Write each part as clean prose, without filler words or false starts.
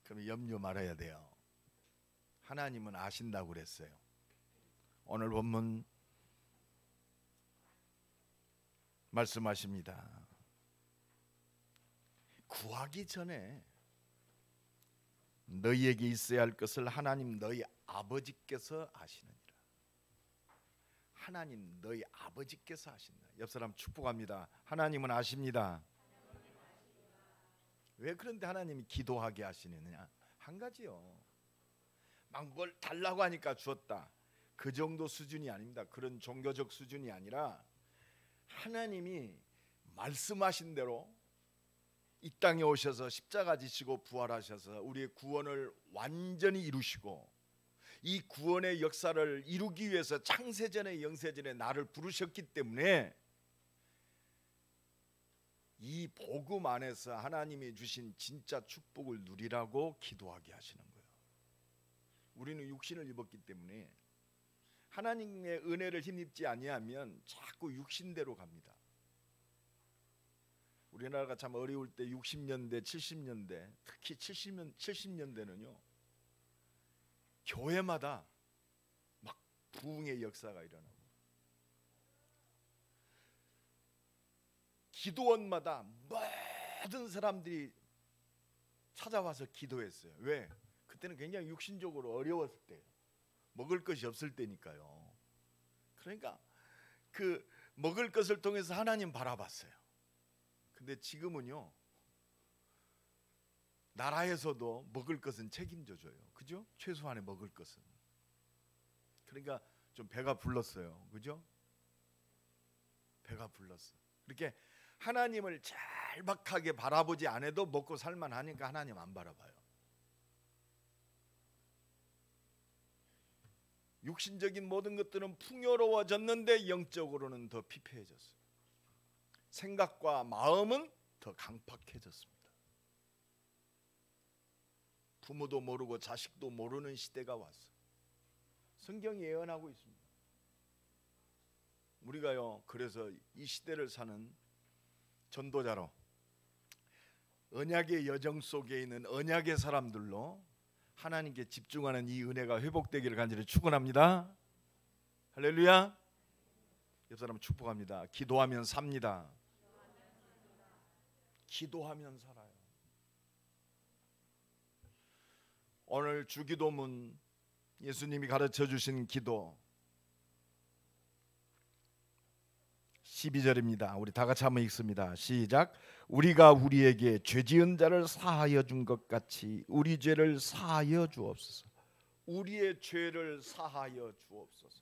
그럼 염려 말아야 돼요. 하나님은 아신다고 그랬어요. 오늘 본문 말씀하십니다. 구하기 전에 너희에게 있어야 할 것을 하나님 너희 아버지께서 아시느니라. 하나님 너희 아버지께서 아신다. 옆 사람 축복합니다. 하나님은 아십니다. 왜 그런데 하나님이 기도하게 하시느냐? 한 가지요. 막 뭘 달라고 하니까 주었다. 그 정도 수준이 아닙니다. 그런 종교적 수준이 아니라 하나님이 말씀하신 대로 이 땅에 오셔서 십자가 지시고 부활하셔서 우리의 구원을 완전히 이루시고 이 구원의 역사를 이루기 위해서 창세전에 영세전에 나를 부르셨기 때문에 이 복음 안에서 하나님이 주신 진짜 축복을 누리라고 기도하게 하시는 거예요. 우리는 육신을 입었기 때문에 하나님의 은혜를 힘입지 아니하면 자꾸 육신대로 갑니다. 우리나라가 참 어려울 때 60년대 70년대 특히 70년대는요 교회마다 막 부흥의 역사가 일어나고 기도원마다 모든 사람들이 찾아와서 기도했어요. 왜? 그때는 굉장히 육신적으로 어려웠을 때예요. 먹을 것이 없을 때니까요. 그러니까 그 먹을 것을 통해서 하나님 바라봤어요. 근데 지금은요 나라에서도 먹을 것은 책임져 줘요. 그죠? 최소한의 먹을 것은. 그러니까 좀 배가 불렀어요. 그죠? 배가 불렀어. 그렇게 하나님을 짤막하게 바라보지 않아도 먹고 살만 하니까 하나님 안 바라봐요. 육신적인 모든 것들은 풍요로워졌는데 영적으로는 더 피폐해졌어요. 생각과 마음은 더 강팍해졌습니다. 부모도 모르고 자식도 모르는 시대가 왔어요. 성경이 예언하고 있습니다. 우리가요 그래서 이 시대를 사는 전도자로 언약의 여정 속에 있는 언약의 사람들로 하나님께 집중하는 이 은혜가 회복되기를 간절히 축원합니다. 할렐루야. 옆 사람 축복합니다. 기도하면 삽니다. 기도하면 살아요. 오늘 주기도문 예수님이 가르쳐 주신 기도 12절입니다. 우리 다 같이 한번 읽습니다. 시작. 우리가 우리에게 죄 지은 자를 사하여 준 것 같이 우리 죄를 사하여 주옵소서. 우리의 죄를 사하여 주옵소서.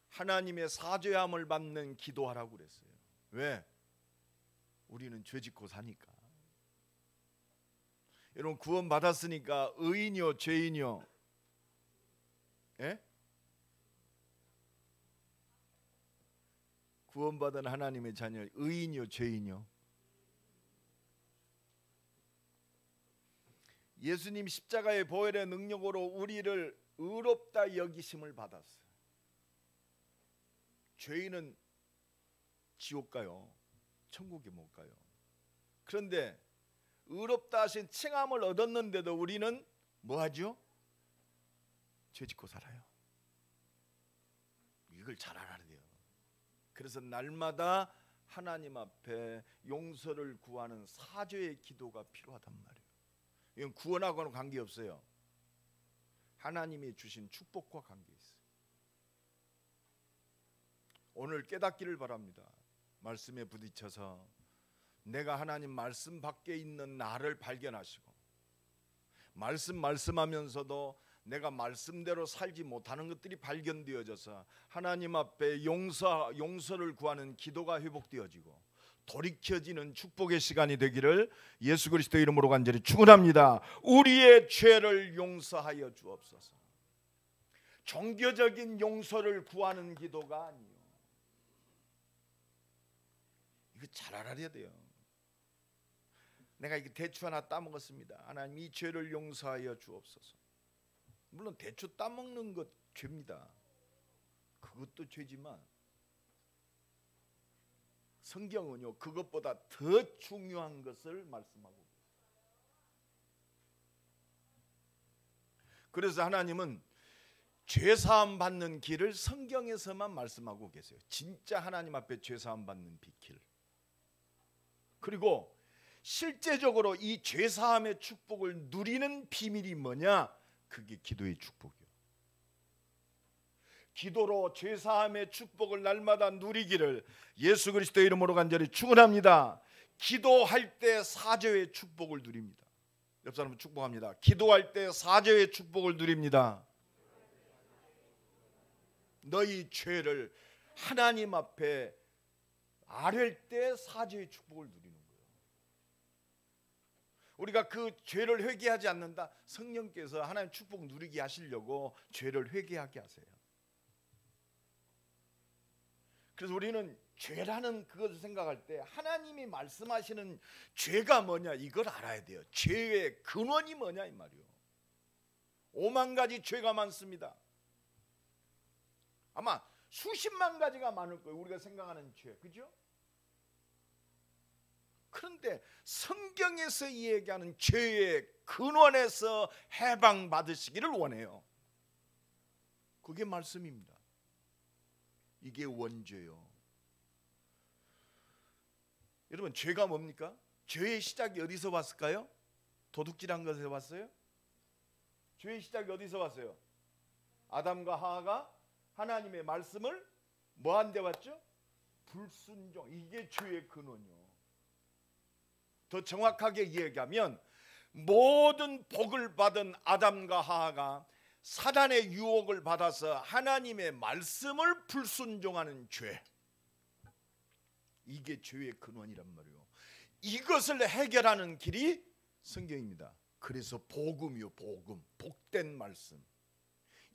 하나님의 사죄함을 받는 기도하라고 그랬어요. 왜? 우리는 죄 짓고 사니까. 여러분 구원 받았으니까 의인이요 죄인이요? 예? 구원받은 하나님의 자녀 의인이요 죄인이요? 예수님 십자가의 보혈의 능력으로 우리를 의롭다 여기심을 받았어요. 죄인은 지옥 가요. 천국에 못 가요. 그런데 의롭다 하신 칭함을 얻었는데도 우리는 뭐하죠? 죄 짓고 살아요. 이걸 잘 알아야 돼요. 그래서 날마다 하나님 앞에 용서를 구하는 사죄의 기도가 필요하단 말이에요. 이건 구원하고는 관계없어요. 하나님이 주신 축복과 관계 있어요. 오늘 깨닫기를 바랍니다. 말씀에 부딪혀서 내가 하나님 말씀 밖에 있는 나를 발견하시고 말씀하면서도 내가 말씀대로 살지 못하는 것들이 발견되어져서 하나님 앞에 용서를 구하는 기도가 회복되어지고 돌이켜지는 축복의 시간이 되기를 예수 그리스도 이름으로 간절히 축원합니다. 우리의 죄를 용서하여 주옵소서. 종교적인 용서를 구하는 기도가 아니요. 이거 잘 알아야 돼요. 내가 이거 대추 하나 따먹었습니다. 하나님 이 죄를 용서하여 주옵소서. 물론 대추 따먹는 것 죄입니다. 그것도 죄지만 성경은요 그것보다 더 중요한 것을 말씀하고 있어요. 그래서 하나님은 죄사함 받는 길을 성경에서만 말씀하고 계세요. 진짜 하나님 앞에 죄사함 받는 길. 그리고 실제적으로 이 죄사함의 축복을 누리는 비밀이 뭐냐? 그게 기도의 축복이요. 기도로 죄사함의 축복을 날마다 누리기를 예수 그리스도의 이름으로 간절히 축원합니다. 기도할 때 사죄의 축복을 누립니다. 옆 사람은 축복합니다. 기도할 때 사죄의 축복을 누립니다. 너희 죄를 하나님 앞에 아뢰 때 사죄의 축복을 누리는 거예요. 우리가 그 죄를 회개하지 않는다. 성령께서 하나님 축복 누리게 하시려고 죄를 회개하게 하세요. 그래서 우리는 죄라는 그것을 생각할 때 하나님이 말씀하시는 죄가 뭐냐 이걸 알아야 돼요. 죄의 근원이 뭐냐 이 말이요. 5만 가지 죄가 많습니다. 아마 수십만 가지가 많을 거예요. 우리가 생각하는 죄, 그죠? 그런데 성경에서 이야기하는 죄의 근원에서 해방받으시기를 원해요. 그게 말씀입니다. 이게 원죄요. 여러분, 죄가 뭡니까? 죄의 시작이 어디서 왔을까요? 도둑질한 것에서 왔어요? 죄의 시작이 어디서 왔어요? 아담과 하와가 하나님의 말씀을 뭐한 데 왔죠? 불순종. 이게 죄의 근원이요. 더 정확하게 이야기하면 모든 복을 받은 아담과 하와가 사단의 유혹을 받아서 하나님의 말씀을 불순종하는 죄, 이게 죄의 근원이란 말이에요. 이것을 해결하는 길이 성경입니다. 그래서 복음이요, 복음, 복된 말씀.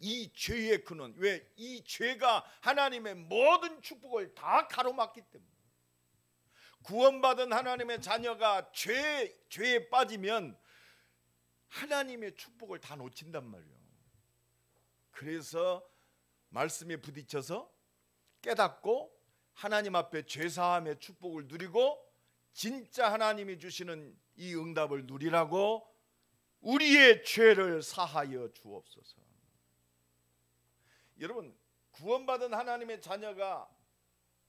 이 죄의 근원, 왜? 이 죄가 하나님의 모든 축복을 다 가로막기 때문에. 구원받은 하나님의 자녀가 죄에 빠지면 하나님의 축복을 다 놓친단 말이에요. 그래서 말씀에 부딪혀서 깨닫고 하나님 앞에 죄사함의 축복을 누리고 진짜 하나님이 주시는 이 응답을 누리라고 우리의 죄를 사하여 주옵소서. 여러분, 구원받은 하나님의 자녀가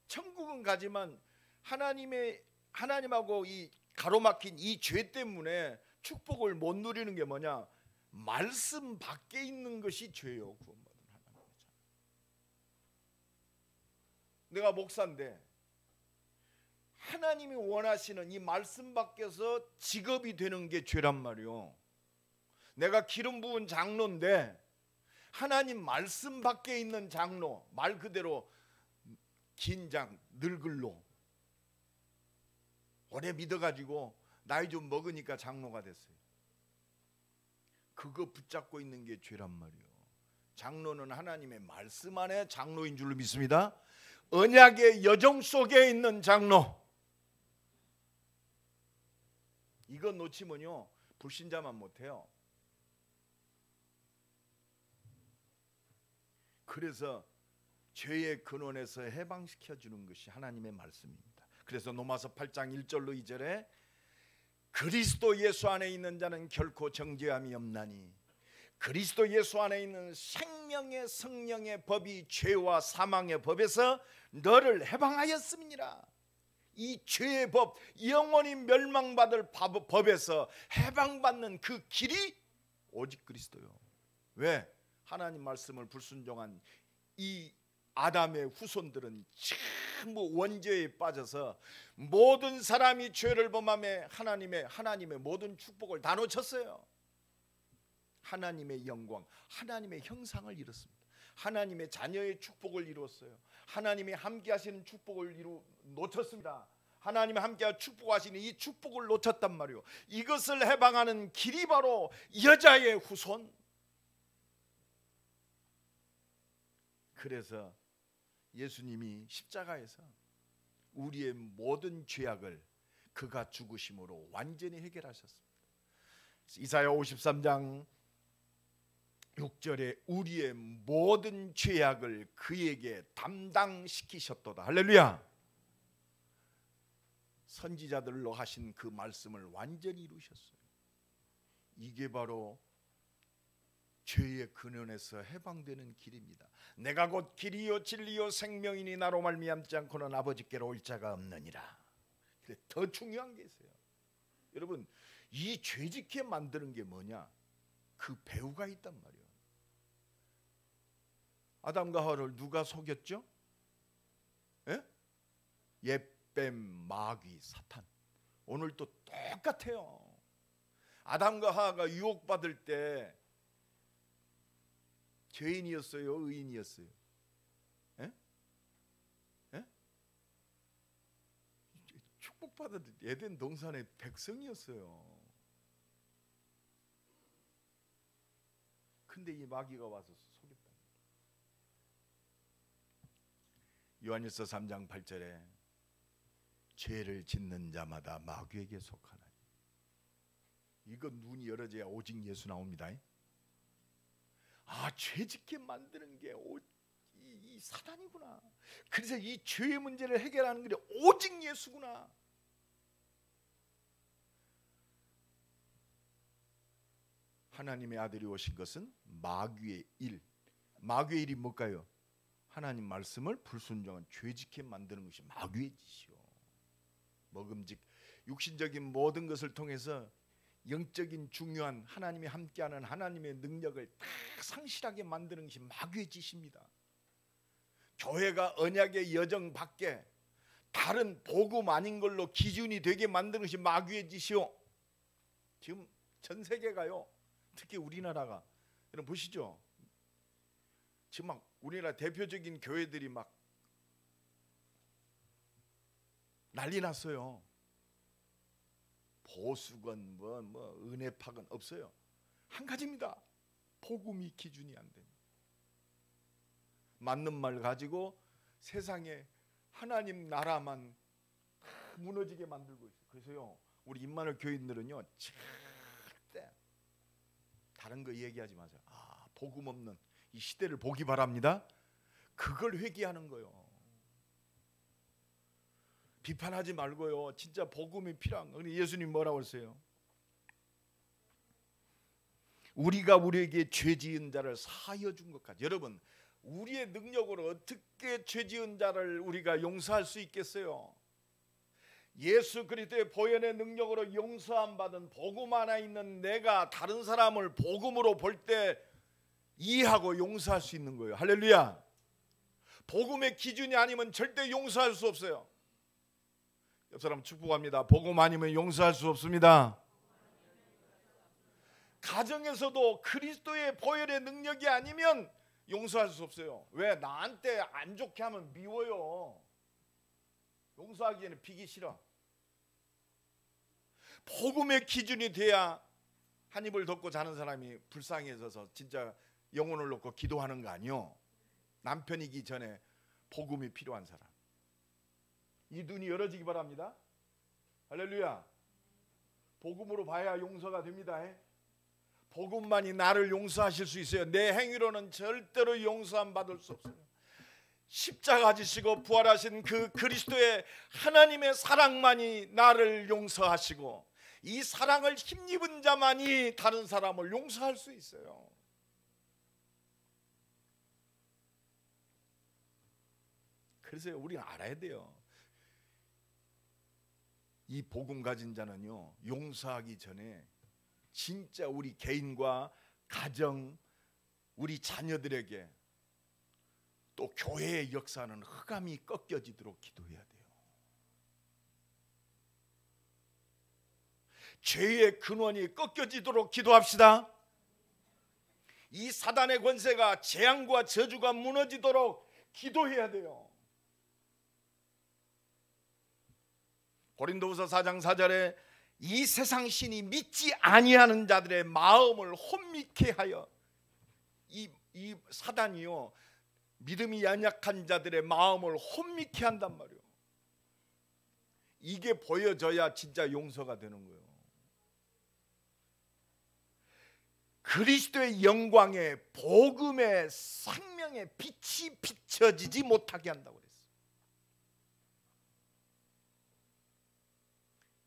천국은 가지만 하나님하고 이 가로막힌 이 죄 때문에 축복을 못 누리는 게 뭐냐? 말씀 밖에 있는 것이 죄요. 구원받은 하나님의 자녀. 내가 목사인데 하나님이 원하시는 이 말씀 밖에서 직업이 되는 게 죄란 말이요. 내가 기름 부은 장로인데 하나님 말씀 밖에 있는 장로, 말 그대로 긴장, 늙을로 오래 믿어가지고 나이 좀 먹으니까 장로가 됐어요. 그거 붙잡고 있는 게 죄란 말이요. 장로는 하나님의 말씀 안에 장로인 줄로 믿습니다. 언약의 여정 속에 있는 장로, 이거 놓치면요 불신자만 못해요. 그래서 죄의 근원에서 해방시켜 주는 것이 하나님의 말씀입니다. 그래서 로마서 8장 1절로 2절에 그리스도 예수 안에 있는 자는 결코 정죄함이 없나니 그리스도 예수 안에 있는 생명의 성령의 법이 죄와 사망의 법에서 너를 해방하였음이니라. 이 죄의 법, 영원히 멸망받을 법에서 해방받는 그 길이 오직 그리스도요. 왜? 하나님 말씀을 불순종한 이 아담의 후손들은 전부 원죄에 빠져서 모든 사람이 죄를 범함에 하나님의 모든 축복을 다 놓쳤어요. 하나님의 영광, 하나님의 형상을 잃었습니다. 하나님의 자녀의 축복을 이루었어요. 하나님이 함께 하시는 축복을 놓쳤습니다. 하나님이 함께 축복하시는 이 축복을 놓쳤단 말이에요. 이것을 해방하는 길이 바로 여자의 후손. 그래서 예수님이 십자가에서 우리의 모든 죄악을 그가 죽으심으로 완전히 해결하셨습니다. 이사야 53장 6절에 우리의 모든 죄악을 그에게 담당시키셨도다. 할렐루야. 선지자들로 하신 그 말씀을 완전히 이루셨어요. 이게 바로 죄의 근원에서 해방되는 길입니다. 내가 곧 길이요 진리요 생명이니 나로 말미암지 않고는 아버지께로 올 자가 없느니라. 더 중요한 게 있어요. 여러분, 이 죄짓게 만드는 게 뭐냐? 그 배후가 있단 말이에요. 아담과 하와를 누가 속였죠? 예? 옛뱀, 마귀, 사탄. 오늘도 똑같아요. 아담과 하와가 유혹받을 때 죄인이었어요? 의인이었어요? 예? 예? 축복받은 에덴 동산의 백성이었어요. 근데 이 마귀가 와서 속였다. 요한일서 3장 8절에 죄를 짓는 자마다 마귀에게 속하나니. 이거 눈이 열어져야 오직 예수 나옵니다. 아, 죄짓게 만드는 게 이 사단이구나. 그래서 이 죄의 문제를 해결하는 게 오직 예수구나. 하나님의 아들이 오신 것은 마귀의 일. 마귀의 일이 뭘까요? 하나님 말씀을 불순종한 죄짓게 만드는 것이 마귀의 짓이요. 먹음직 육신적인 모든 것을 통해서 영적인 중요한 하나님이 함께하는 하나님의 능력을 다 상실하게 만드는 것이 마귀의 짓입니다. 교회가 언약의 여정 밖에 다른 복음 아닌 걸로 기준이 되게 만드는 것이 마귀의 짓이요. 지금 전 세계가요, 특히 우리나라가, 여러분 보시죠. 지금 막 우리나라 대표적인 교회들이 막 난리 났어요. 보수건 뭐 은혜파건 없어요. 한 가지입니다. 복음이 기준이 안 됩니다. 맞는 말 가지고 세상에 하나님 나라만 무너지게 만들고 있어요. 그래서요, 우리 임마누엘 교인들은요, 절대 다른 거 얘기하지 마세요. 아, 복음 없는 이 시대를 보기 바랍니다. 그걸 회개하는 거요. 비판하지 말고요. 진짜 복음이 필요한 거. 예수님 뭐라고 했어요? 우리가 우리에게 죄 지은 자를 사하여 준 것까지. 여러분, 우리의 능력으로 어떻게 죄 지은 자를 우리가 용서할 수 있겠어요? 예수 그리스도의 보혈의 능력으로 용서함 받은 복음 안에 있는 내가 다른 사람을 복음으로 볼 때 이해하고 용서할 수 있는 거예요. 할렐루야. 복음의 기준이 아니면 절대 용서할 수 없어요. 옆 사람 축복합니다. 복음 아니면 용서할 수 없습니다. 가정에서도 그리스도의 보혈의 능력이 아니면 용서할 수 없어요. 왜? 나한테 안 좋게 하면 미워요. 용서하기에는 비기 싫어. 복음의 기준이 돼야 한 입을 덮고 자는 사람이 불쌍해져서 진짜 영혼을 놓고 기도하는 거 아니요. 남편이기 전에 복음이 필요한 사람. 이 눈이 열어지기 바랍니다. 할렐루야. 복음으로 봐야 용서가 됩니다. 복음만이 나를 용서하실 수 있어요. 내 행위로는 절대로 용서함 받을 수 없어요. 십자가 지시고 부활하신 그 그리스도의 하나님의 사랑만이 나를 용서하시고, 이 사랑을 힘입은 자만이 다른 사람을 용서할 수 있어요. 그래서 우리는 알아야 돼요. 이 복음 가진 자는요, 용서하기 전에 진짜 우리 개인과 가정, 우리 자녀들에게 또 교회의 역사는 흑암이 꺾여지도록 기도해야 돼요. 죄의 근원이 꺾여지도록 기도합시다. 이 사단의 권세가, 재앙과 저주가 무너지도록 기도해야 돼요. 고린도후서 4장 4절에 이 세상 신이 믿지 아니하는 자들의 마음을 혼미케 하여, 이 사단이요, 믿음이 연약한 자들의 마음을 혼미케 한단 말이에요. 이게 보여져야 진짜 용서가 되는 거예요. 그리스도의 영광에, 복음의 생명의 빛이 비춰지지 못하게 한다고 그랬어요.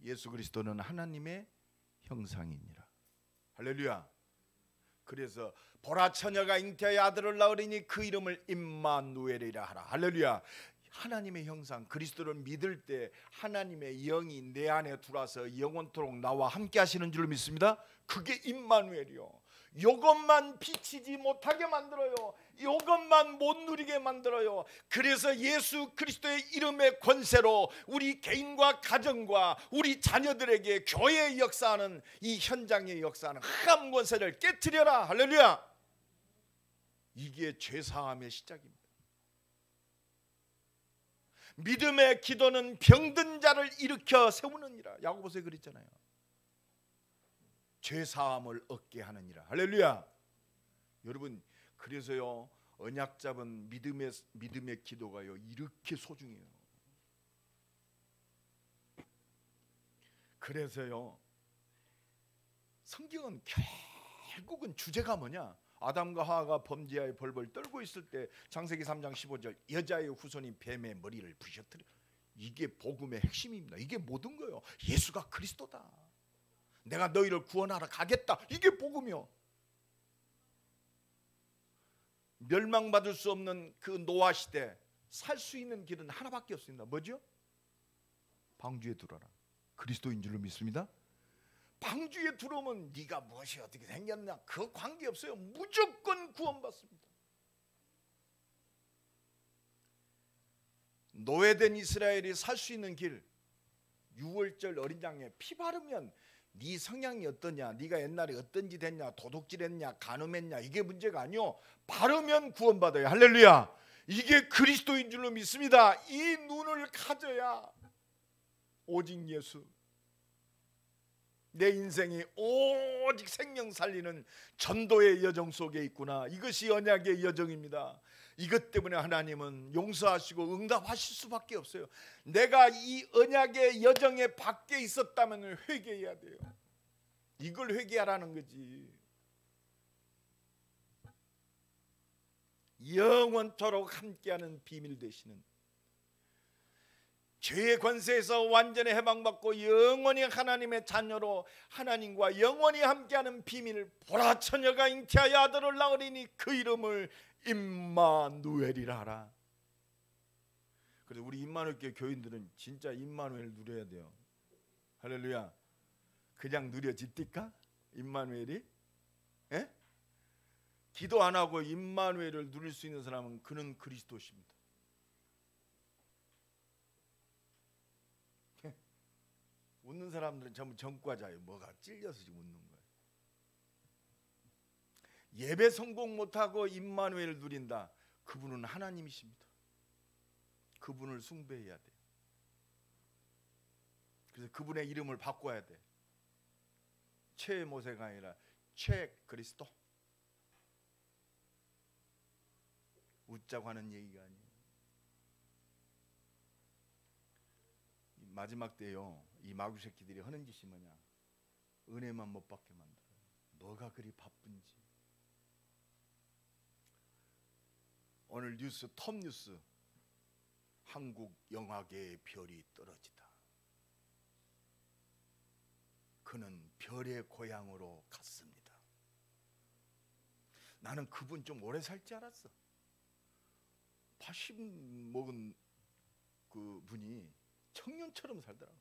예수 그리스도는 하나님의 형상이니라. 할렐루야. 그래서 보라 처녀가 잉태하여 아들을 낳으리니 그 이름을 임마누엘이라 하라. 할렐루야. 하나님의 형상 그리스도를 믿을 때 하나님의 영이 내 안에 들어와서 영원토록 나와 함께 하시는 줄 믿습니다. 그게 임마누엘이요. 이것만 비치지 못하게 만들어요. 이것만 못 누리게 만들어요. 그래서 예수 그리스도의 이름의 권세로 우리 개인과 가정과 우리 자녀들에게 교회의 역사하는 이 현장의 역사하는 흑암 권세를 깨트려라. 할렐루야. 이게 죄사함의 시작입니다. 믿음의 기도는 병든 자를 일으켜 세우느니라. 야고보서에 그랬잖아요. 죄사함을 얻게 하느니라. 할렐루야. 여러분, 그래서요 언약 잡은 믿음의 기도가요 이렇게 소중해요. 그래서요 성경은 결국은 주제가 뭐냐? 아담과 하와가 범죄하여 벌벌 떨고 있을 때 창세기 3장 15절 여자의 후손이 뱀의 머리를 부셔뜨려. 이게 복음의 핵심입니다. 이게 모든 거예요. 예수가 그리스도다. 내가 너희를 구원하러 가겠다. 이게 복음이요. 멸망받을 수 없는 그 노아 시대 살 수 있는 길은 하나밖에 없습니다. 뭐죠? 방주에 들어라. 그리스도인 줄로 믿습니다. 방주에 들어오면 네가 무엇이 어떻게 생겼냐 그 관계없어요. 무조건 구원받습니다. 노예된 이스라엘이 살 수 있는 길, 6월절 어린 양에 피 바르면 네 성향이 어떠냐, 네가 옛날에 어떤 짓 했냐, 도둑질했냐, 간음했냐 이게 문제가 아니요. 바르면 구원받아요. 할렐루야. 이게 그리스도인 줄로 믿습니다. 이 눈을 가져야 오직 예수, 내 인생이 오직 생명 살리는 전도의 여정 속에 있구나. 이것이 언약의 여정입니다. 이것 때문에 하나님은 용서하시고 응답하실 수밖에 없어요. 내가 이 언약의 여정에 밖에 있었다면 회개해야 돼요. 이걸 회개하라는 거지. 영원토록 함께하는 비밀 되시는, 죄의 권세에서 완전히 해방받고 영원히 하나님의 자녀로 하나님과 영원히 함께하는 비밀을, 보라 처녀가 잉태하여 아들을 낳으리니 그 이름을 임마누엘이라 하라. 그래서 우리 임마누엘교회 교인들은 진짜 임마누엘 누려야 돼요. 할렐루야. 그냥 누려집니까? 임마누엘이? 예? 기도 안 하고 임마누엘을 누릴 수 있는 사람은 그는 그리스도십니다. 웃는 사람들은 전부 전과자예요. 뭐가 찔려서 지금 웃는 거예요. 예배 성공 못하고 임마누엘을 누린다. 그분은 하나님이십니다. 그분을 숭배해야 돼. 그래서 그분의 이름을 바꿔야 돼. 최 모세가 아니라 최 그리스도. 웃자고 하는 얘기가 아니에요. 마지막 때요, 이 마귀 새끼들이 하는 짓이 뭐냐? 은혜만 못 받게 만들어요. 뭐가 그리 바쁜지. 오늘 뉴스, 톱 뉴스, 한국 영화계의 별이 떨어지다. 그는 별의 고향으로 갔습니다. 나는 그분 좀 오래 살 줄 알았어. 80 먹은 그 분이 청년처럼 살더라고.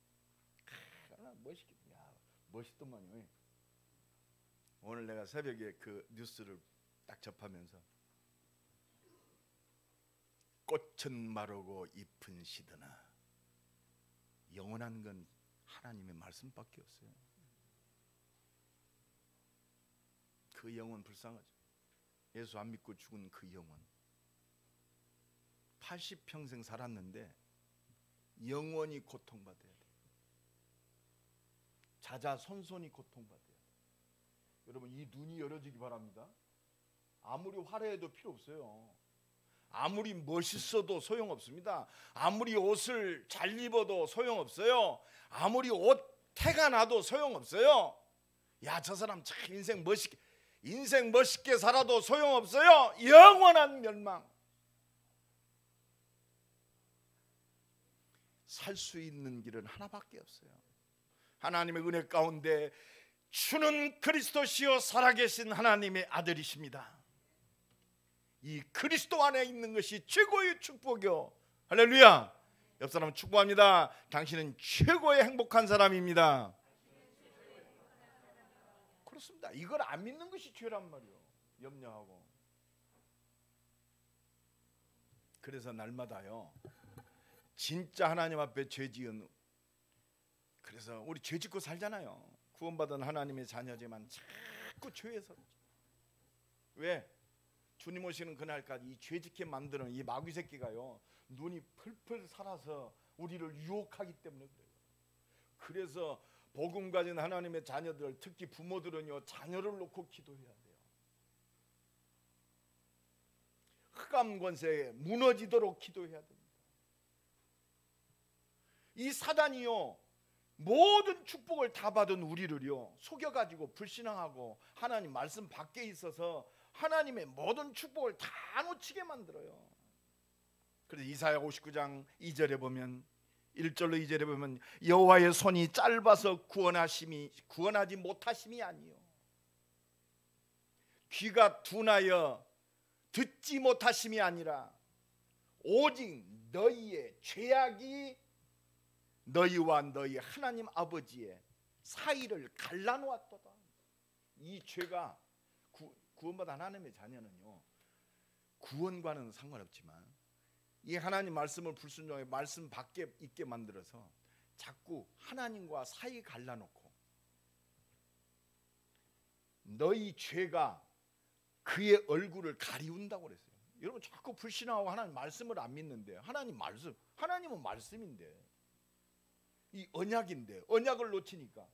멋있더만요. 오늘 내가 새벽에 그 뉴스를 딱 접하면서 꽃은 마르고 잎은 시드나 영원한 건 하나님의 말씀밖에 없어요. 그 영혼 불쌍하죠. 예수 안 믿고 죽은 그 영혼 80평생 살았는데 영원히 고통받아야 돼. 자자손손이 고통받아야 돼. 여러분, 이 눈이 열어지기 바랍니다. 아무리 화려해도 필요 없어요. 아무리 멋있어도 소용없습니다. 아무리 옷을 잘 입어도 소용없어요. 아무리 옷 태가 나도 소용없어요. 야, 저 사람 참 인생 멋있게 살아도 소용없어요. 영원한 멸망. 살 수 있는 길은 하나밖에 없어요. 하나님의 은혜 가운데 주는 그리스도시요 살아계신 하나님의 아들이십니다. 이 그리스도 안에 있는 것이 최고의 축복이요. 할렐루야. 옆 사람 축복합니다. 당신은 최고의 행복한 사람입니다. 그렇습니다. 이걸 안 믿는 것이 죄란 말이요. 염려하고. 그래서 날마다요, 진짜 하나님 앞에 죄지은, 그래서 우리 죄짓고 살잖아요. 구원받은 하나님의 자녀지만 자꾸 죄에서. 왜? 주님 오시는 그날까지 이 죄짓게 만드는 이 마귀 새끼가요, 눈이 풀풀 살아서 우리를 유혹하기 때문에 그래요. 그래서 복음 가진 하나님의 자녀들, 특히 부모들은요, 자녀를 놓고 기도해야 돼요. 흑암 권세에 무너지도록 기도해야 됩니다. 이 사단이요, 모든 축복을 다 받은 우리를요 속여가지고 불신앙하고 하나님 말씀 밖에 있어서 하나님의 모든 축복을 다 놓치게 만들어요. 그래서 이사야 59장 2절에 보면, 1절로 2절에 보면, 여호와의 손이 짧아서 구원하지 못하심이 아니요, 귀가 둔하여 듣지 못하심이 아니라 오직 너희의 죄악이 너희와 너희 하나님 아버지의 사이를 갈라놓았도다. 이 죄가 구원받은 하나님의 자녀는요, 구원과는 상관없지만 이 하나님 말씀을 불순종해 말씀 밖에 있게 만들어서 자꾸 하나님과 사이 갈라놓고, 너희 죄가 그의 얼굴을 가리운다고 그랬어요. 여러분 자꾸 불신하고 하나님 말씀을 안 믿는데, 하나님은 말씀인데, 이 언약인데 언약을 놓치니까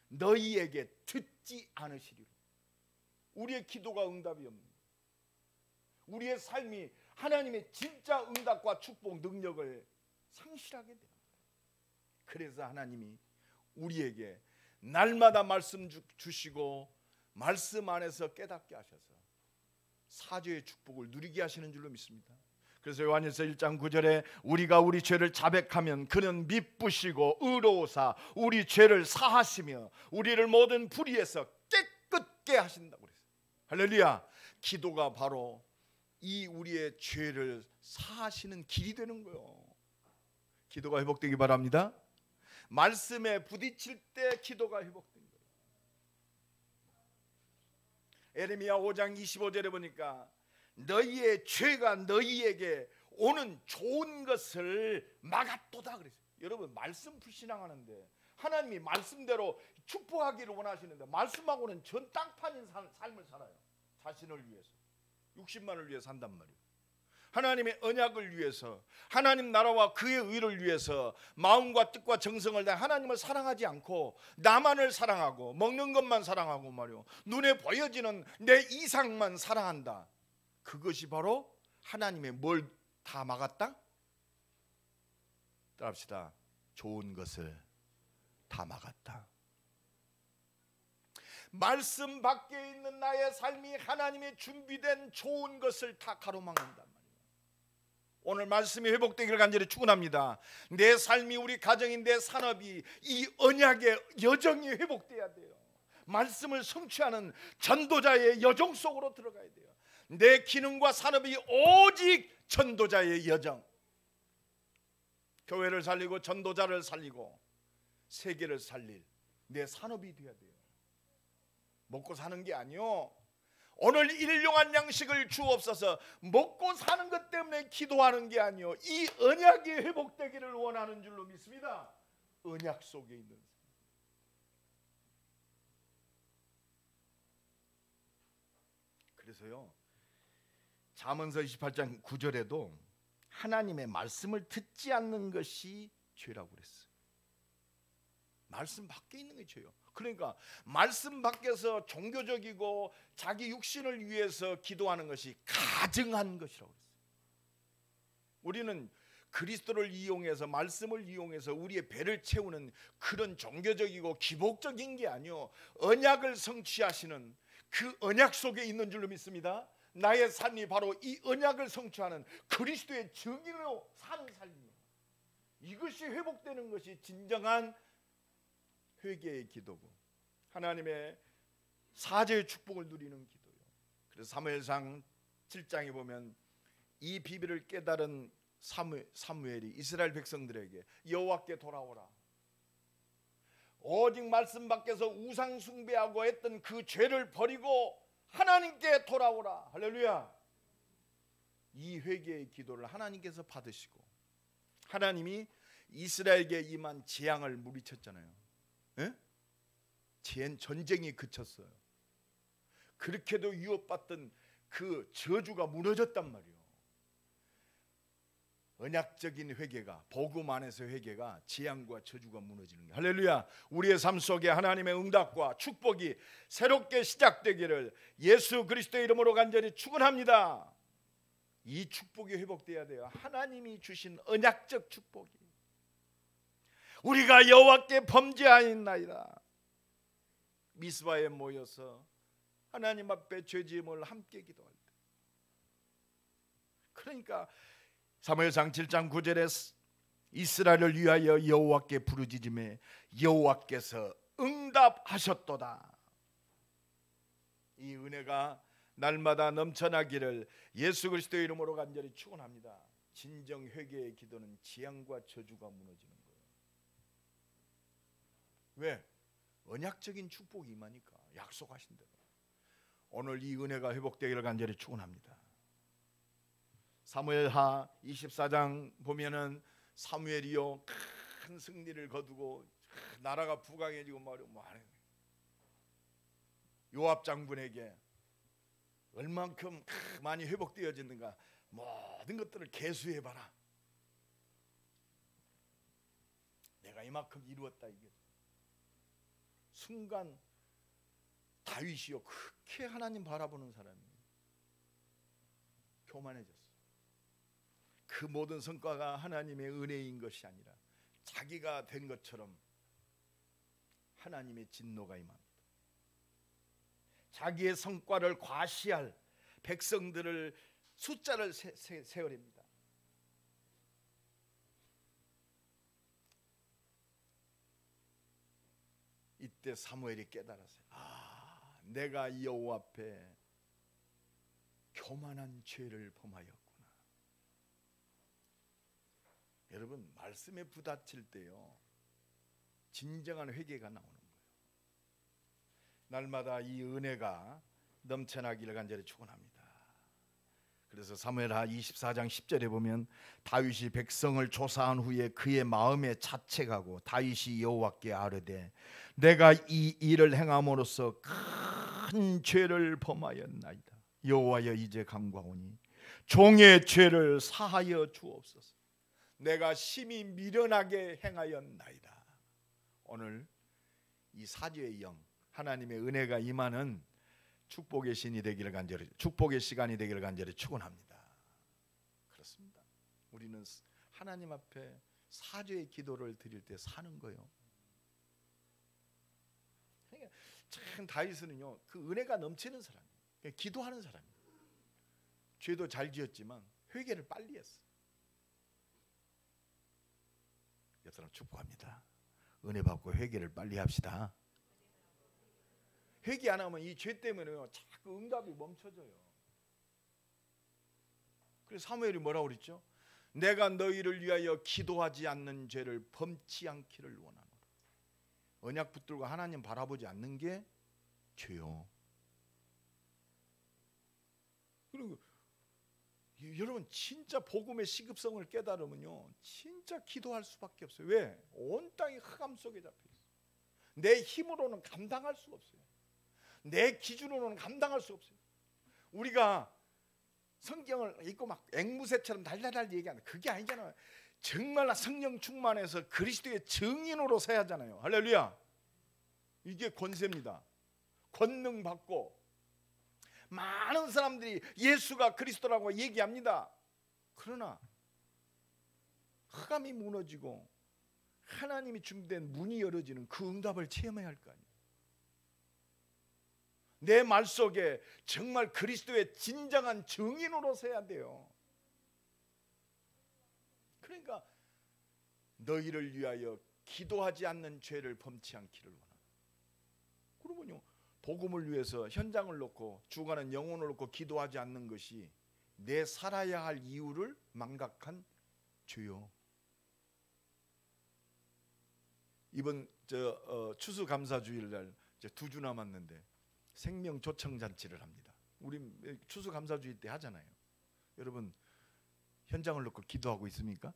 너희에게 듣지 않으시리로. 우리의 기도가 응답이 없는, 우리의 삶이 하나님의 진짜 응답과 축복 능력을 상실하게 되는 거예요. 그래서 하나님이 우리에게 날마다 말씀 주시고 말씀 안에서 깨닫게 하셔서 사죄의 축복을 누리게 하시는 줄로 믿습니다. 그래서 요한일서 1장 9절에 우리가 우리 죄를 자백하면 그는 미쁘시고 의로우사 우리 죄를 사하시며 우리를 모든 불의에서 깨끗게 하신다고 그랬어요. 할렐루야. 기도가 바로 이 우리의 죄를 사하시는 길이 되는 거예요. 기도가 회복되기 바랍니다. 말씀에 부딪힐 때 기도가 회복된 거예요. 에레미야 5장 25절에 보니까 너희의 죄가 너희에게 오는 좋은 것을 막았도다 그랬어요. 여러분 말씀 불신앙하는데 하나님이 말씀대로 축복하기를 원하시는데 말씀하고는 전 땅판인 삶을 살아요. 자신을 위해서 60만을 위해 산단 말이에요. 하나님의 언약을 위해서, 하나님 나라와 그의 의를 위해서 마음과 뜻과 정성을 다해 하나님을 사랑하지 않고 나만을 사랑하고 먹는 것만 사랑하고 말이요, 눈에 보여지는 내 이상만 사랑한다. 그것이 바로 하나님의 뭘 다 막았다? 따라합시다. 좋은 것을 다 막았다. 말씀 밖에 있는 나의 삶이 하나님의 준비된 좋은 것을 다 가로막는단 말이에요. 오늘 말씀이 회복되기를 간절히 축원합니다. 내 삶이, 우리 가정이, 내 산업이 이 언약의 여정이 회복돼야 돼요. 말씀을 성취하는 전도자의 여정 속으로 들어가야 돼요. 내 기능과 산업이 오직 전도자의 여정. 교회를 살리고 전도자를 살리고 세계를 살릴 내 산업이 되어야 돼요. 먹고 사는 게 아니요, 오늘 일용할 양식을 주옵소서 먹고 사는 것 때문에 기도하는 게 아니요, 이 언약이 회복되기를 원하는 줄로 믿습니다. 언약 속에 있는 삶. 그래서요 잠언서 28장 9절에도 하나님의 말씀을 듣지 않는 것이 죄라고 그랬어요. 말씀 밖에 있는 게 죄예요. 그러니까 말씀 밖에서 종교적이고 자기 육신을 위해서 기도하는 것이 가증한 것이라고 그랬어요. 우리는 그리스도를 이용해서, 말씀을 이용해서 우리의 배를 채우는 그런 종교적이고 기복적인 게 아니요, 언약을 성취하시는 그 언약 속에 있는 줄로 믿습니다. 나의 삶이 바로 이 언약을 성취하는 그리스도의 증인으로 사는 삶이에요. 이것이 회복되는 것이 진정한 회개의 기도고 하나님의 사죄의 축복을 누리는 기도요. 그래서 사무엘상 7장에 보면 이 비밀을 깨달은 사무엘이 이스라엘 백성들에게 여호와께 돌아오라, 오직 말씀 밖에서 우상 숭배하고 했던 그 죄를 버리고 하나님께 돌아오라. 할렐루야. 이 회개의 기도를 하나님께서 받으시고 하나님이 이스라엘에게 임한 재앙을 물리쳤잖아요. 예? 전쟁이 그쳤어요. 그렇게도 위협받던 그 저주가 무너졌단 말이에요. 언약적인 회개가, 복음 안에서 회개가 재앙과 저주가 무너지는 거예요. 할렐루야. 우리의 삶 속에 하나님의 응답과 축복이 새롭게 시작되기를 예수 그리스도의 이름으로 간절히 축원합니다. 이 축복이 회복돼야 돼요. 하나님이 주신 언약적 축복이. 우리가 여호와께 범죄하였나이다. 미스바에 모여서 하나님 앞에 죄지음을 함께 기도할 때, 그러니까 사무엘상 7장 9절에 이스라엘을 위하여 여호와께 부르짖음에 여호와께서 응답하셨도다. 이 은혜가 날마다 넘쳐나기를 예수 그리스도의 이름으로 간절히 축원합니다. 진정 회개의 기도는 재앙과 저주가 무너지는 거예요. 왜? 언약적인 축복이 임하니까, 약속하신 대로. 오늘 이 은혜가 회복되기를 간절히 축원합니다. 사무엘하 24장 보면은 사무엘이요 큰 승리를 거두고 나라가 부강해지고 말이야. 요압 장군에게 얼만큼 많이 회복되어졌는가 모든 것들을 계수해봐라. 내가 이만큼 이루었다. 이게 순간 다윗이요 그렇게 하나님 바라보는 사람이 교만해졌어. 그 모든 성과가 하나님의 은혜인 것이 아니라 자기가 된 것처럼 하나님의 진노가 임합니다. 자기의 성과를 과시할 백성들을 숫자를 세어냅니다. 이때 사무엘이 깨달았어요. 내가 여호와 앞에 교만한 죄를 범하였구나. 여러분, 말씀에 부딪힐 때요 진정한 회개가 나오는 거예요. 날마다 이 은혜가 넘쳐나기를 간절히 축원합니다. 그래서 사무엘하 24장 10절에 보면 다윗이 백성을 조사한 후에 그의 마음에 자책하고 다윗이 여호와께 아뢰되 내가 이 일을 행함으로써 큰 죄를 범하였나이다. 여호와여 이제 간구하오니 종의 죄를 사하여 주옵소서. 내가 심히 미련하게 행하였나이다. 오늘 이 사죄의 영, 하나님의 은혜가 임하는 축복의 신이 되기를 간절히, 축복의 시간이 되기를 간절히 축원합니다. 그렇습니다. 우리는 하나님 앞에 사죄의 기도를 드릴 때 사는 거예요. 그러니까 참 다윗은요 그 은혜가 넘치는 사람이에요. 기도하는 사람이에요. 죄도 잘 지었지만 회개를 빨리 했어. 옆 사람 축복합니다. 은혜 받고 회개를 빨리 합시다. 회개 안 하면 이 죄 때문에요 자꾸 응답이 멈춰져요. 그래서 사무엘이 뭐라고 그랬죠? 내가 너희를 위하여 기도하지 않는 죄를 범치 않기를 원하노라. 언약 붙들고 하나님 바라보지 않는 게 죄요. 그리고 여러분 진짜 복음의 시급성을 깨달으면요 진짜 기도할 수밖에 없어요. 왜? 온 땅이 흑암 속에 잡혀 있어요. 내 힘으로는 감당할 수가 없어요. 내 기준으로는 감당할 수 없어요. 우리가 성경을 읽고 막 앵무새처럼 달달달 얘기하는 그게 아니잖아요. 정말 성령 충만해서 그리스도의 증인으로 서야 하잖아요. 할렐루야. 이게 권세입니다. 권능 받고 많은 사람들이 예수가 그리스도라고 얘기합니다. 그러나 흑암이 무너지고 하나님이 준비된 문이 열어지는 그 응답을 체험해야 할 거 아니에요. 내 말 속에 정말 그리스도의 진정한 증인으로 서야 돼요. 그러니까 너희를 위하여 기도하지 않는 죄를 범치 않기를 원하노라. 복음을 위해서 현장을 놓고 죽어가는 영혼을 놓고 기도하지 않는 것이 내 살아야 할 이유를 망각한 죄요. 이번 추수감사주일날 이제 2주 남았는데 생명 초청잔치를 합니다. 우리 추수감사주일 때 하잖아요. 여러분 현장을 놓고 기도하고 있습니까?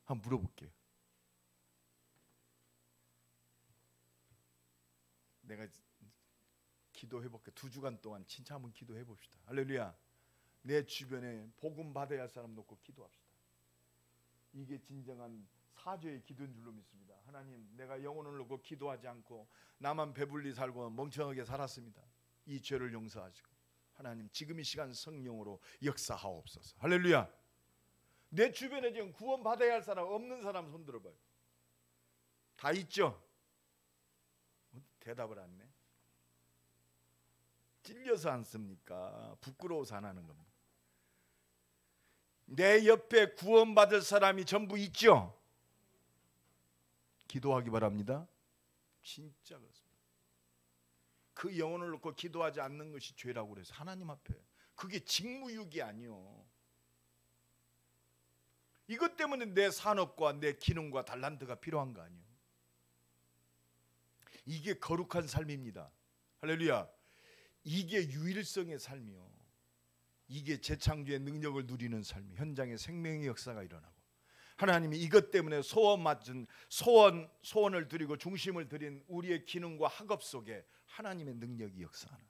한번 물어볼게요. 내가 기도해볼게. 2주간 동안 진짜 한번 기도해봅시다. 할렐루야. 내 주변에 복음 받아야 할 사람 놓고 기도합시다. 이게 진정한 사죄의 기도인 줄로 믿습니다. 하나님, 내가 영혼을 놓고 기도하지 않고 나만 배불리 살고 멍청하게 살았습니다. 이 죄를 용서하시고 하나님 지금 이 시간 성령으로 역사하옵소서. 할렐루야. 내 주변에 지금 구원 받아야 할 사람 없는 사람 손 들어봐요. 다 있죠? 대답을 안 해. 찔려서 안 씁니까? 부끄러워서 안 하는 겁니다. 내 옆에 구원받을 사람이 전부 있죠? 기도하기 바랍니다. 진짜 그렇습니다. 그 영혼을 놓고 기도하지 않는 것이 죄라고 그래서 하나님 앞에 그게 직무유기 아니요. 이것 때문에 내 산업과 내 기능과 달란트가 필요한 거 아니요. 이게 거룩한 삶입니다. 할렐루야. 이게 유일성의 삶이요. 이게 재창조의 능력을 누리는 삶이 현장에 생명의 역사가 일어나고 하나님이 이것 때문에 소원을 드리고 중심을 드린 우리의 기능과 학업 속에 하나님의 능력이 역사하는.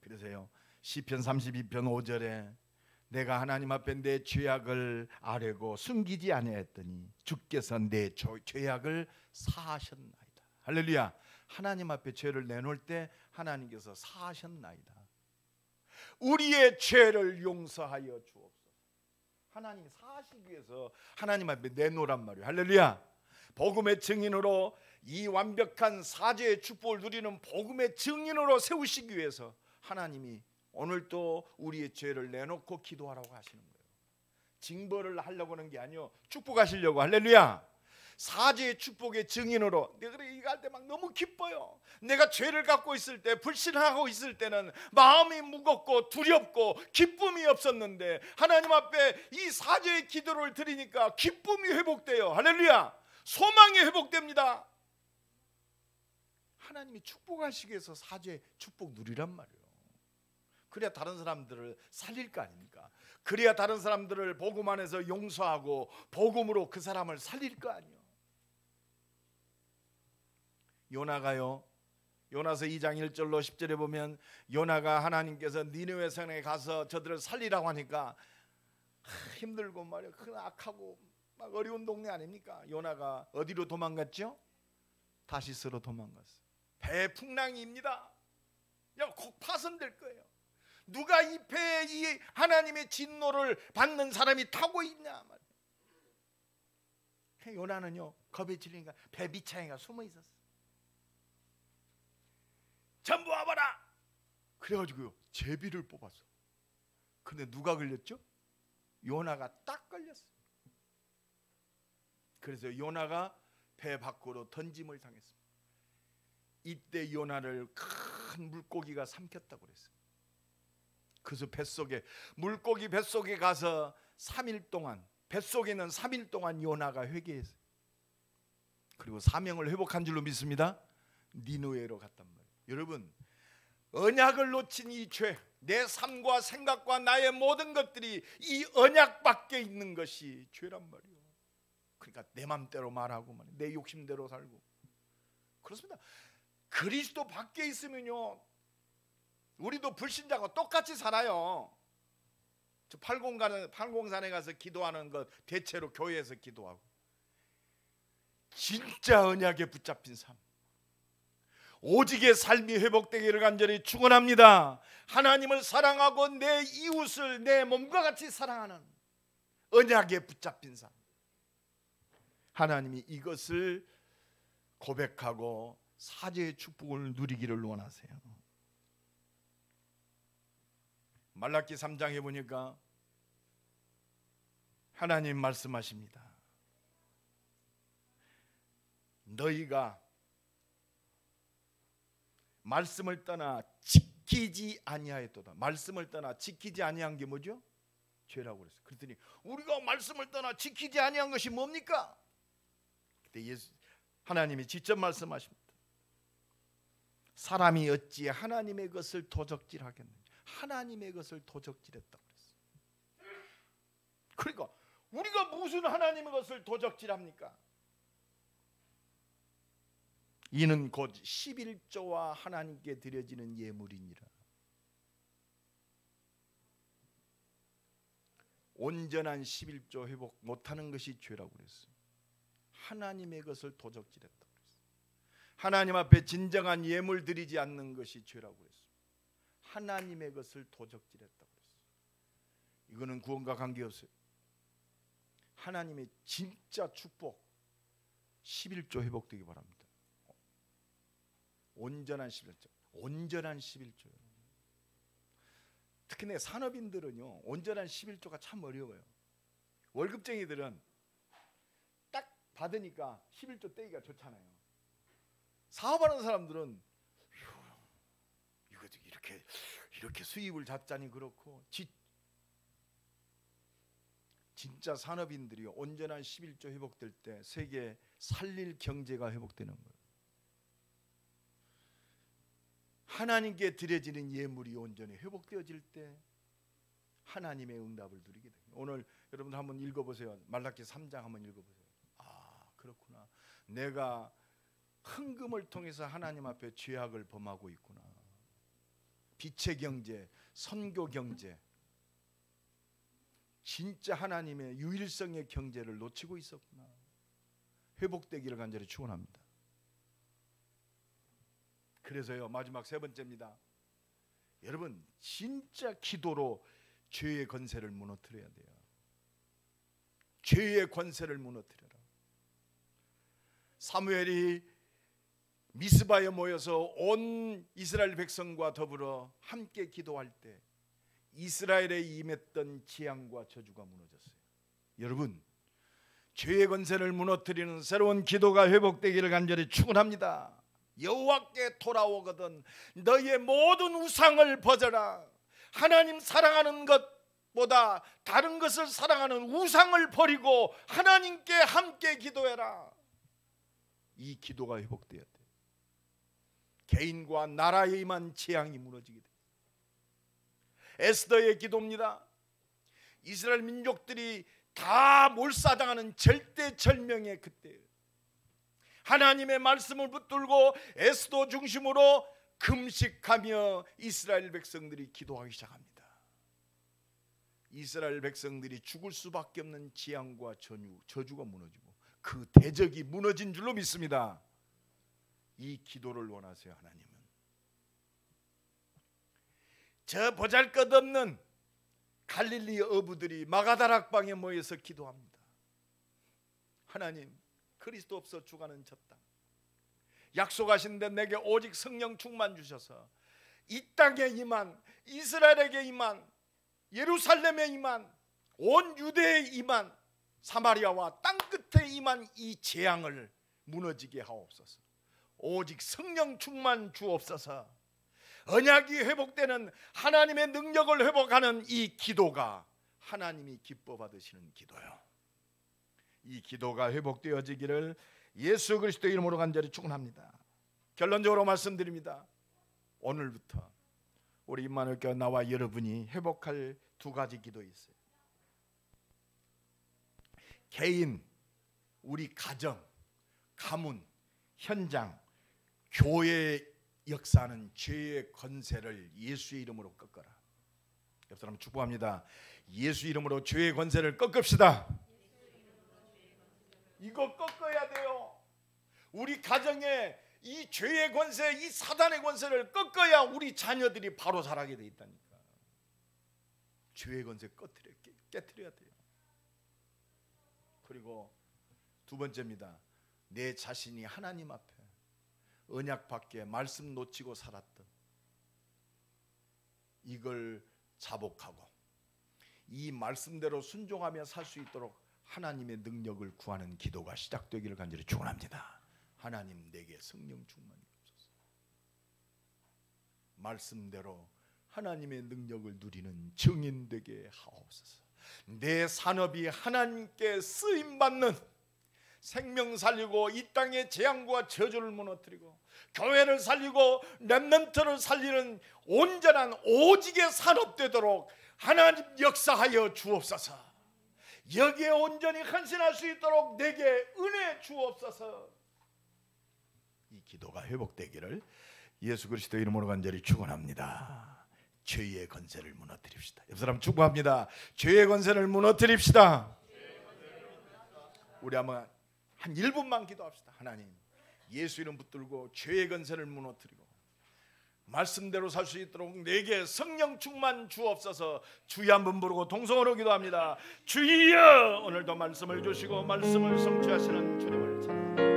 그래서요 시편 32편 5절에 내가 하나님 앞에 내 죄악을 아뢰고 숨기지 아니하였더니 주께서 내 죄악을 사하셨나이다. 할렐루야. 하나님 앞에 죄를 내놓을 때 하나님께서 사하셨나이다. 우리의 죄를 용서하여 주옵소서. 하나님이 사하시기 위해서 하나님 앞에 내놓으란 말이에요. 할렐루야. 복음의 증인으로 이 완벽한 사죄의 축복을 누리는 복음의 증인으로 세우시기 위해서 하나님이 오늘도 우리의 죄를 내놓고 기도하라고 하시는 거예요. 징벌을 하려고 하는 게 아니요 축복하시려고. 할렐루야. 사죄의 축복의 증인으로. 내가 이거 할 때 막 너무 기뻐요. 내가 죄를 갖고 있을 때, 불신하고 있을 때는 마음이 무겁고 두렵고 기쁨이 없었는데 하나님 앞에 이 사죄의 기도를 드리니까 기쁨이 회복돼요. 할렐루야. 소망이 회복됩니다. 하나님이 축복하시기 위해서 사죄의 축복 누리란 말이에요. 그래야 다른 사람들을 살릴 거 아닙니까? 그래야 다른 사람들을 복음 안에서 용서하고 복음으로 그 사람을 살릴 거 아니에요. 요나가요. 요나서 2장 1절로 10절에 보면 요나가 하나님께서 니느웨 성에 가서 저들을 살리라고 하니까 힘들고 말이야. 큰 악하고 막 어려운 동네 아닙니까? 요나가 어디로 도망갔죠? 다시스로 도망갔어요. 배에 풍랑이입니다. 곧 파손될 거예요. 누가 이 배에 이 하나님의 진노를 받는 사람이 타고 있냐 말이에요. 요나는요 겁에 질리니까 배 밑창에가 숨어 있었어요. 전부 와봐라. 그래가지고요 제비를 뽑았어. 근데 누가 걸렸죠? 요나가 딱 걸렸어요. 그래서 요나가 배 밖으로 던짐을 당했습니다. 이때 요나를 큰 물고기가 삼켰다고 그랬어요. 그래서 물고기 뱃속에 가서 3일 동안, 뱃속에는 3일 동안 요나가 회개했어요. 그리고 사명을 회복한 줄로 믿습니다. 니느웨로 갔단 말이에요. 여러분, 언약을 놓친 이 죄, 내 삶과 생각과 나의 모든 것들이 이 언약 밖에 있는 것이 죄란 말이에요. 그러니까 내 맘대로 말하고 내 욕심대로 살고 그렇습니다. 그리스도 밖에 있으면요 우리도 불신자가 똑같이 살아요. 저 팔공산에 가서 기도하는 것 대체로 교회에서 기도하고 진짜 언약에 붙잡힌 삶, 오직의 삶이 회복되기를 간절히 축원합니다. 하나님을 사랑하고 내 이웃을 내 몸과 같이 사랑하는 언약에 붙잡힌 삶, 하나님이 이것을 고백하고 사죄의 축복을 누리기를 원하세요. 말라기 3장에 보니까 하나님 말씀하십니다. 너희가 말씀을 떠나 지키지 아니하였도다. 말씀을 떠나 지키지 아니한 게 뭐죠? 죄라고 그랬어요. 그랬더니 우리가 말씀을 떠나 지키지 아니한 것이 뭡니까? 그때 하나님이 직접 말씀하십니다. 사람이 어찌 하나님의 것을 도적질하겠느냐. 하나님의 것을 도적질했다고 그랬어요. 그러니까 우리가 무슨 하나님의 것을 도적질합니까? 이는 곧 11조와 하나님께 드려지는 예물이니라. 온전한 11조 회복 못하는 것이 죄라고 그랬어요. 하나님의 것을 도적질했다고 그랬어요. 하나님 앞에 진정한 예물 드리지 않는 것이 죄라고 그랬어요. 하나님의 것을 도적질했다고 그랬어요. 이거는 구원과 관계없어요. 하나님의 진짜 축복 11조 회복되기 바랍니다. 온전한 11조, 온전한 11조요. 특히 내 산업인들은요, 온전한 11조가 참 어려워요. 월급쟁이들은 딱 받으니까 11조 떼기가 좋잖아요. 사업하는 사람들은 이거 이렇게 수입을 잡자니 그렇고, 진짜 산업인들이 온전한 11조 회복될 때 세계 살릴 경제가 회복되는 거예요. 하나님께 드려지는 예물이 온전히 회복되어질 때 하나님의 응답을 누리게 됩니다. 오늘 여러분들 한번 읽어보세요. 말라기 3장 한번 읽어보세요. 아, 그렇구나. 내가 헌금을 통해서 하나님 앞에 죄악을 범하고 있구나. 빛의 경제, 선교 경제, 진짜 하나님의 유일성의 경제를 놓치고 있었구나. 회복되기를 간절히 축원합니다. 그래서요, 마지막 세 번째입니다. 여러분, 진짜 기도로 죄의 권세를 무너뜨려야 돼요. 죄의 권세를 무너뜨려라. 사무엘이 미스바에 모여서 온 이스라엘 백성과 더불어 함께 기도할 때 이스라엘에 임했던 재앙과 저주가 무너졌어요. 여러분, 죄의 권세를 무너뜨리는 새로운 기도가 회복되기를 간절히 축원합니다. 여호와께 돌아오거든 너희의 모든 우상을 버려라. 하나님 사랑하는 것보다 다른 것을 사랑하는 우상을 버리고 하나님께 함께 기도해라. 이 기도가 회복되어야 돼. 개인과 나라에 임한 재앙이 무너지게 돼. 에스더의 기도입니다. 이스라엘 민족들이 다 몰사당하는 절대절명의 그때 하나님의 말씀을 붙들고 에스더 중심으로 금식하며 이스라엘 백성들이 기도하기 시작합니다. 이스라엘 백성들이 죽을 수밖에 없는 재앙과 저주가 무너지고 그 대적이 무너진 줄로 믿습니다. 이 기도를 원하세요. 하나님은 저 보잘것없는 갈릴리 어부들이 마가다락방에 모여서 기도합니다. 하나님, 그리스도 없어 죽어가는 저 땅 약속하신 데 내게 오직 성령 충만 주셔서 이 땅에 임한, 이스라엘에게 임한, 예루살렘에 임한, 온 유대에 임한, 사마리아와 땅끝에 임한 이 재앙을 무너지게 하옵소서. 오직 성령 충만 주옵소서. 언약이 회복되는 하나님의 능력을 회복하는 이 기도가 하나님이 기뻐 받으시는 기도요. 이 기도가 회복되어지기를 예수 그리스도의 이름으로 간절히 축원합니다. 결론적으로 말씀드립니다. 오늘부터 우리 임마누엘 교회 나와 여러분이 회복할 두 가지 기도 있어요. 개인, 우리 가정, 가문, 현장, 교회의 역사하는 죄의 권세를 예수의 이름으로 꺾어라. 옆 사람 축복합니다. 예수 이름으로 죄의 권세를 꺾읍시다. 이거 꺾어야 돼요. 우리 가정에 이 죄의 권세, 이 사단의 권세를 꺾어야 우리 자녀들이 바로 자라게 돼 있다니까. 죄의 권세 깨트려야 돼요. 그리고 두 번째입니다. 내 자신이 하나님 앞에 언약 밖에 말씀 놓치고 살았던 이걸 자복하고 이 말씀대로 순종하며 살 수 있도록 하나님의 능력을 구하는 기도가 시작되기를 간절히 축원합니다. 하나님 내게 성령 충만이 없어서 말씀대로 하나님의 능력을 누리는 증인 되게 하옵소서. 내 산업이 하나님께 쓰임받는 생명 살리고 이 땅의 재앙과 저주를 무너뜨리고 교회를 살리고 렘넌트를 살리는 온전한 오직의 산업 되도록 하나님 역사하여 주옵소서. 여기에 온전히 헌신할 수 있도록 내게 은혜 주옵소서. 이 기도가 회복되기를 예수 그리스도 이름으로 간절히 축원합니다. 죄의 권세를 무너뜨립시다. 옆 사람 축복합니다. 죄의 권세를 무너뜨립시다. 우리 한번 한 1분만 기도합시다. 하나님, 예수 이름 붙들고 죄의 권세를 무너뜨리고 말씀대로 살 수 있도록 내게 성령 충만 주옵소서. 주여 한번 부르고 동성으로 기도합니다. 주여, 오늘도 말씀을 주시고 말씀을 성취하시는 주님을 찬양합니다.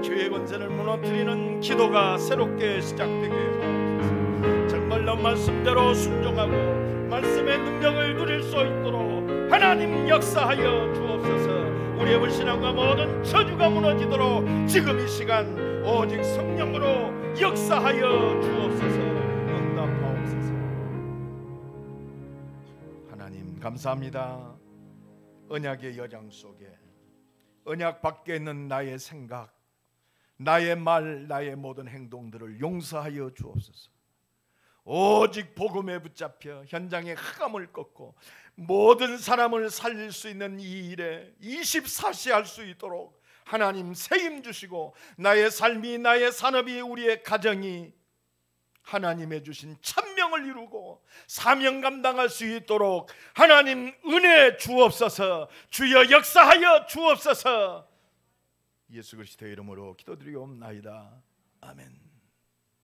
죄의 권세를 무너뜨리는 기도가 새롭게 시작되게 하옵소서. 정말로 말씀대로 순종하고 말씀의 능력을 누릴 수 있도록 하나님 역사하여 주옵소서. 우리의 불신앙과 모든 저주가 무너지도록 지금 이 시간 오직 성령으로 역사하여 주옵소서. 응답하옵소서. 하나님 감사합니다. 언약의 여정 속에 언약 밖에 있는 나의 생각, 나의 말, 나의 모든 행동들을 용서하여 주옵소서. 오직 복음에 붙잡혀 현장의 흑암을 꺾고 모든 사람을 살릴 수 있는 이 일에 24시 할 수 있도록 하나님 세임 주시고 나의 삶이, 나의 산업이, 우리의 가정이 하나님의 주신 천명을 이루고 사명 감당할 수 있도록 하나님 은혜 주옵소서. 주여 역사하여 주옵소서. 예수 그리스도의 이름으로 기도드리옵나이다. 아멘.